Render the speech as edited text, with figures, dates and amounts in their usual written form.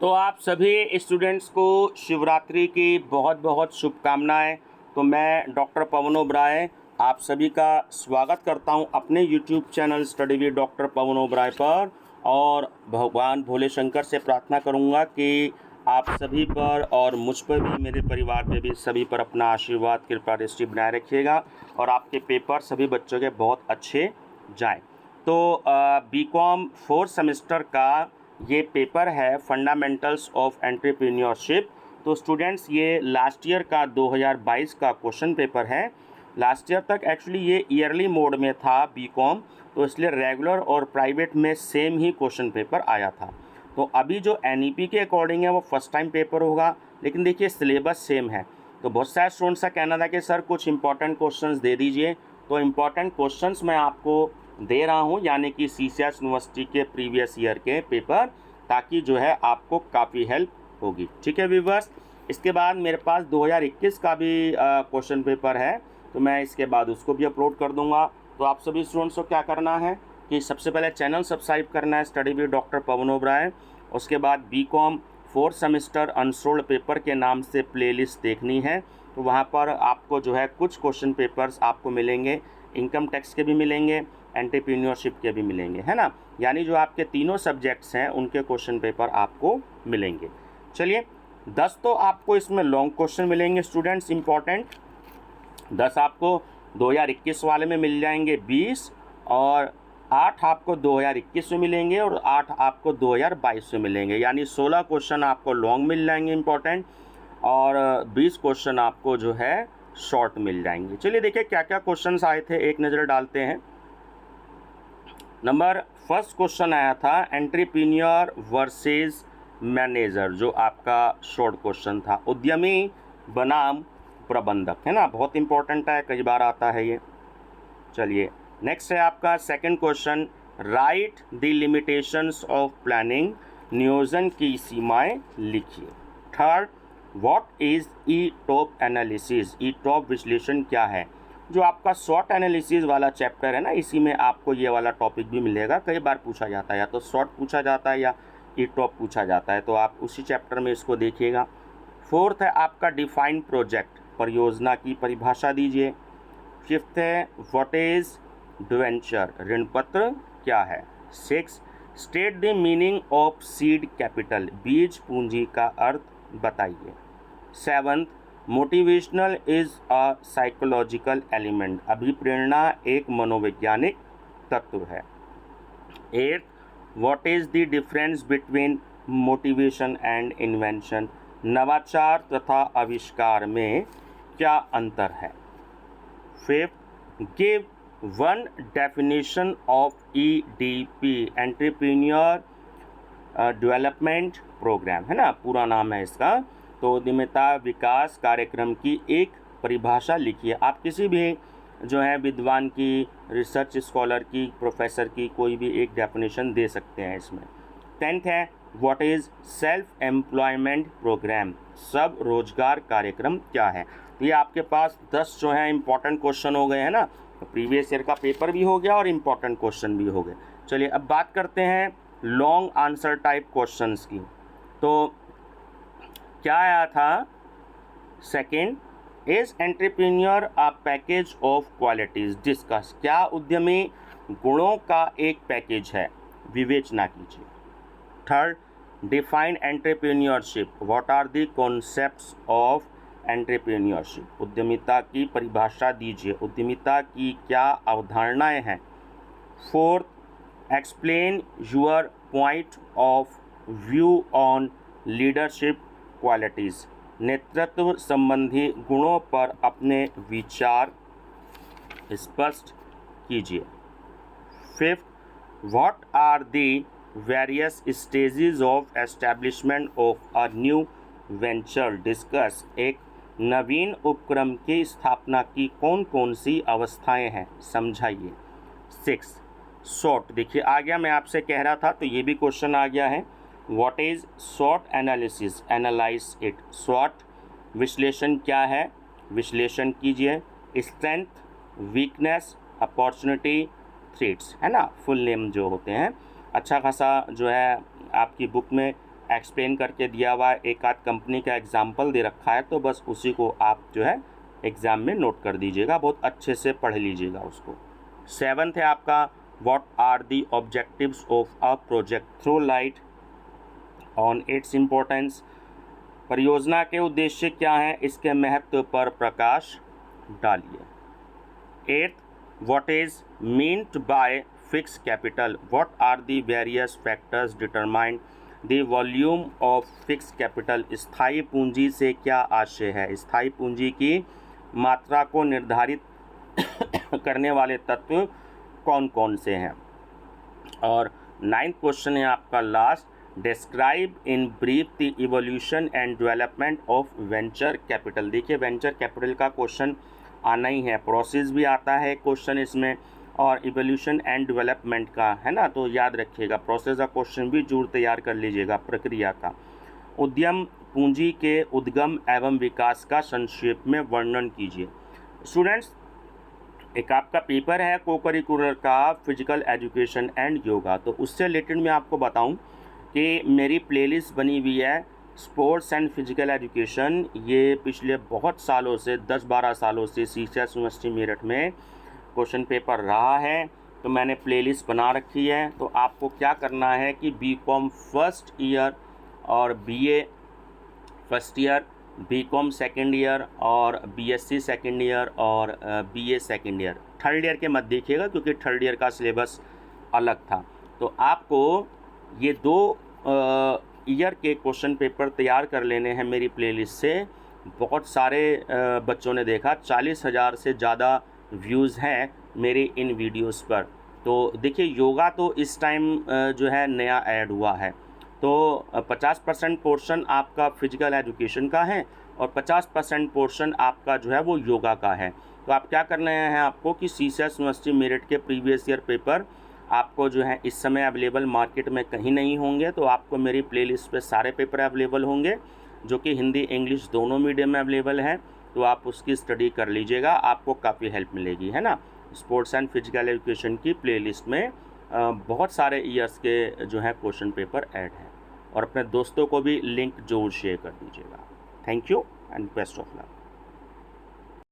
तो आप सभी स्टूडेंट्स को शिवरात्रि की बहुत बहुत शुभकामनाएं। तो मैं डॉक्टर पवन ओबराय आप सभी का स्वागत करता हूं अपने YouTube channel study with doctor Pawan Oberoi पर, और भगवान भोले शंकर से प्रार्थना करूंगा कि आप सभी पर और मुझ पर भी, मेरे परिवार पे भी, सभी पर अपना आशीर्वाद कृपा दृष्टि बनाए रखिएगा और आपके पेपर सभी बच्चों के बहुत अच्छे जाएँ। तो बीकॉम 4th सेमेस्टर का ये पेपर है फंडामेंटल्स ऑफ एंटरप्रेन्योरशिप। तो स्टूडेंट्स ये लास्ट ईयर का 2022 का क्वेश्चन पेपर है। लास्ट ईयर तक एक्चुअली ये ईयरली मोड में था बीकॉम, तो इसलिए रेगुलर और प्राइवेट में सेम ही क्वेश्चन पेपर आया था। तो अभी जो एनईपी के अकॉर्डिंग है वो फर्स्ट टाइम पेपर होगा, लेकिन देखिए सिलेबस सेम है। तो बहुत सारे स्टूडेंट्स का कहना था कि सर कुछ इंपॉर्टेंट क्वेश्चंस दे दीजिए, तो इम्पॉर्टेंट क्वेश्चंस मैं आपको दे रहा हूं, यानी कि सीसीएस यूनिवर्सिटी के प्रीवियस ईयर के पेपर, ताकि जो है आपको काफ़ी हेल्प होगी। ठीक है व्यूअर्स। इसके बाद मेरे पास 2021 का भी क्वेश्चन पेपर है, तो मैं इसके बाद उसको भी अपलोड कर दूंगा। तो आप सभी स्टूडेंट्स को क्या करना है कि सबसे पहले चैनल सब्सक्राइब करना है study with doctor Pawan Oberoi. उसके बाद BCom 4th semester unsold paper के नाम से प्लेलिस्ट देखनी है, तो वहाँ पर आपको जो है कुछ क्वेश्चन पेपर्स आपको मिलेंगे, इनकम टैक्स के भी मिलेंगे, एंटरप्रेन्योरशिप के भी मिलेंगे, है ना। यानी जो आपके तीनों सब्जेक्ट्स हैं उनके क्वेश्चन पेपर आपको मिलेंगे। चलिए 10 तो आपको इसमें लॉन्ग क्वेश्चन मिलेंगे स्टूडेंट्स, इम्पॉर्टेंट 10 आपको 2021 वाले में मिल जाएंगे 20, और 8 आपको 2021 में मिलेंगे और 8 आपको 2022 में मिलेंगे। यानी 16 क्वेश्चन आपको लॉन्ग मिल जाएंगे इम्पॉर्टेंट, और 20 क्वेश्चन आपको जो है शॉर्ट मिल जाएंगे। चलिए देखिए क्या क्या क्वेश्चंस आए थे, एक नज़र डालते हैं। नंबर फर्स्ट क्वेश्चन आया था एंटरप्रेन्योर वर्सेस मैनेजर, जो आपका शॉर्ट क्वेश्चन था। उद्यमी बनाम प्रबंधक, है ना, बहुत इंपॉर्टेंट है, कई बार आता है ये। चलिए नेक्स्ट है आपका second question, right the limitations of planning, नियोजन की सीमाएं लिखिए। Third, what is E top analysis, E top विश्लेषण क्या है। जो आपका शॉर्ट एनालिसिस वाला चैप्टर है ना, इसी में आपको ये वाला टॉपिक भी मिलेगा, कई बार पूछा जाता है, या तो शॉर्ट पूछा जाता है या ई टॉप पूछा जाता है, तो आप उसी चैप्टर में इसको देखिएगा। फोर्थ है आपका डिफाइन प्रोजेक्ट, परियोजना की परिभाषा दीजिए। फिफ्थ है व्हाट इज डिवेंचर, ऋण पत्र क्या है। Six, state the meaning of seed capital, बीज पूंजी का अर्थ बताइए। Seventh, motivational is a psychological element, अभिप्रेरणा एक मनोवैज्ञानिक तत्व है। Eighth, what is the difference between motivation and invention, नवाचार तथा आविष्कार में क्या अंतर है। Fifth, give one definition of EDP, entrepreneur development programme, है ना, पूरा नाम है इसका। तो उद्यमिता विकास कार्यक्रम की एक परिभाषा लिखिए। आप किसी भी जो है विद्वान की, रिसर्च स्कॉलर की, प्रोफेसर की कोई भी एक डेफिनेशन दे सकते हैं इसमें। 10th है what is self employment programme, सब रोजगार कार्यक्रम क्या है। तो ये आपके पास 10 जो है इंपॉर्टेंट क्वेश्चन हो गए हैं ना, तो प्रीवियस ईयर का पेपर भी हो गया और इम्पॉर्टेंट क्वेश्चन भी हो गए। चलिए अब बात करते हैं लॉन्ग आंसर टाइप क्वेश्चंस की। तो क्या आया था, second, is entrepreneur a package of qualities discuss, क्या उद्यमी गुणों का एक पैकेज है, विवेचना कीजिए। Third, define entrepreneurship, what are the concepts of entrepreneurship, उद्यमिता की परिभाषा दीजिए, उद्यमिता की क्या अवधारणाएं हैं। Fourth, explain your point of view on leadership qualities, नेतृत्व संबंधी गुणों पर अपने विचार स्पष्ट कीजिए। Fifth, what are the various stages of establishment of a new venture, discuss, एक नवीन उपक्रम की स्थापना की कौन कौन सी अवस्थाएं हैं, समझाइए। सिक्स, शॉर्ट, देखिए आ गया, मैं आपसे कह रहा था तो ये भी क्वेश्चन आ गया है। What is short analysis, analyse it, short विश्लेषण क्या है, विश्लेषण कीजिए। स्ट्रेंथ, वीकनेस, अपॉर्चुनिटी, थ्रेट्स, है ना, फुल नेम जो होते हैं। अच्छा खासा जो है आपकी बुक में एक्सप्लेन करके दिया हुआ है, एक आध कंपनी का एग्जाम्पल दे रखा है, तो बस उसी को आप जो है एग्ज़ाम में नोट कर दीजिएगा, बहुत अच्छे से पढ़ लीजिएगा उसको। 7th है आपका what are the objectives of a project, throw light on its importance, परियोजना के उद्देश्य क्या हैं, इसके महत्व पर प्रकाश डालिए। 8th what is meant by fix capital, what are the various factors determine the volume of fix capital, स्थायी पूंजी से क्या आशय है, स्थायी पूंजी की मात्रा को निर्धारित करने वाले तत्व कौन कौन से हैं। और 9th क्वेश्चन है आपका last, describe in brief the evolution and development of venture capital. देखिए वेंचर कैपिटल का क्वेश्चन आना ही है, प्रोसेस भी आता है क्वेश्चन इसमें, और इवोल्यूशन एंड डेवलपमेंट का है ना, तो याद रखिएगा प्रोसेस का क्वेश्चन भी जरूर तैयार कर लीजिएगा, प्रक्रिया का। उद्यम पूंजी के उद्गम एवं विकास का संक्षेप में वर्णन कीजिए। स्टूडेंट्स, एक आपका पेपर है को करिकुलर का फिजिकल एजुकेशन एंड योगा, तो उससे रिलेटेड मैं आपको बताऊं कि मेरी प्लेलिस्ट बनी हुई है स्पोर्ट्स एंड फिजिकल एजुकेशन, ये पिछले बहुत सालों से 10-12 सालों से सीसीएस यूनिवर्सिटी मेरठ में क्वेश्चन पेपर रहा है, तो मैंने प्लेलिस्ट बना रखी है। तो आपको क्या करना है कि बीकॉम फर्स्ट ईयर और BA first year, BCom second year और बीएससी सेकेंड ईयर और BA second year, third year के मत देखिएगा क्योंकि थर्ड ईयर का सिलेबस अलग था, तो आपको ये 2 ईयर के क्वेश्चन पेपर तैयार कर लेने हैं मेरी प्लेलिस्ट से। बहुत सारे बच्चों ने देखा, 40,000 से ज़्यादा व्यूज़ हैं मेरे इन वीडियोस पर। तो देखिए योगा तो इस टाइम जो है नया ऐड हुआ है, तो 50% पोर्शन आपका फिजिकल एजुकेशन का है और 50% पोर्शन आपका जो है वो योगा का है। तो आप क्या करना है आपको कि सीसीएस यूनिवर्सिटी मेरठ के प्रीवियस ईयर पेपर आपको जो है इस समय अवेलेबल मार्केट में कहीं नहीं होंगे, तो आपको मेरी प्लेलिस्ट पे सारे पेपर अवेलेबल होंगे जो कि हिंदी इंग्लिश दोनों मीडियम में अवेलेबल हैं, तो आप उसकी स्टडी कर लीजिएगा, आपको काफ़ी हेल्प मिलेगी, है ना। स्पोर्ट्स एंड फिजिकल एजुकेशन की प्लेलिस्ट में बहुत सारे ईयर्स के जो है क्वेश्चन पेपर ऐड हैं, और अपने दोस्तों को भी लिंक जरूर शेयर कर दीजिएगा। Thank you and best of luck.